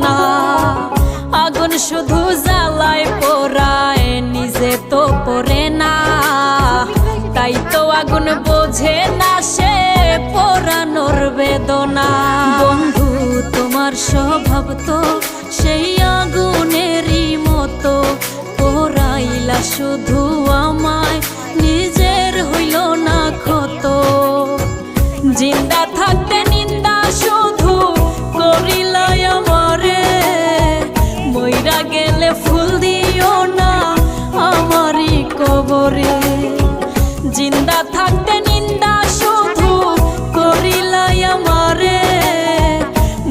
না। আগুন শুধু জ্বালায় পোড়ায়, নিজে তো পড়ে না। তাই তো আগুন বোঝে না সে পোড়ানোর বেদনা। বন্ধু তোমার স্বভাব তো সেই আগুনেরই মতো, পোড়াইলা শুধু আমায়, নিজের হইল না ক্ষত। জিন্দা থাকতে নিন্দা শুধু করিলাই আমারে, মইরা গেলে ফুল দিও না আমারই কবরে। জিন্দা থাকতে নিন্দা শুধু করিলাই আমারে,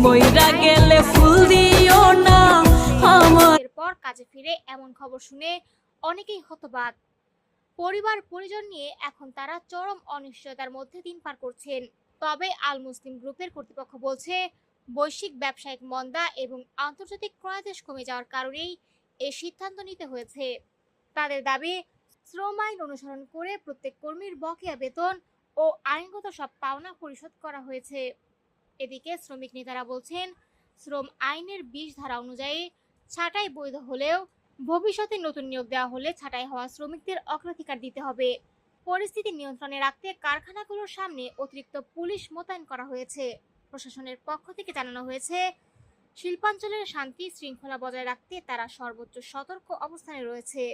মইরা গেলে ফুল দিও না আমার। এরপর কাজে ফিরে এমন খবর শুনে অনেকেই হতবাক। পরিবার পরিজন নিয়ে এখন তারা চরম অনিশ্চয়তার মধ্যে দিন পার করছেন। তবে আল মুসলিম গ্রুপের কর্তৃপক্ষ বলছে, বৈশ্বিক ব্যবসায়িক মন্দা এবং আন্তর্জাতিক ক্রয়াদেশ কমে যাওয়ার কারণেই এই সিদ্ধান্ত নিতে হয়েছে। তাদের দাবি, শ্রম আইন অনুসরণ করে প্রত্যেক কর্মীর বকেয়া বেতন ও আইনগত সব পাওনা পরিশোধ করা হয়েছে। এদিকে শ্রমিক নেতারা বলছেন, শ্রম আইনের 20 ধারা অনুযায়ী ছাঁটাই বৈধ হলেও ভবিষ্যতে নতুন নিয়োগ দেওয়া হলে ছাঁটাই হওয়া শ্রমিকদের অগ্রাধিকার দিতে হবে। পরিস্থিতি নিয়ন্ত্রণে রাখতে কারখানাগুলোর সামনে অতিরিক্ত পুলিশ মোতায়েন করা হয়েছে। প্রশাসনের পক্ষ থেকে জানানো হয়েছে, শিল্পাঞ্চলের শান্তি শৃঙ্খলা বজায় রাখতে তারা সর্বোচ্চ সতর্ক অবস্থানে রয়েছে।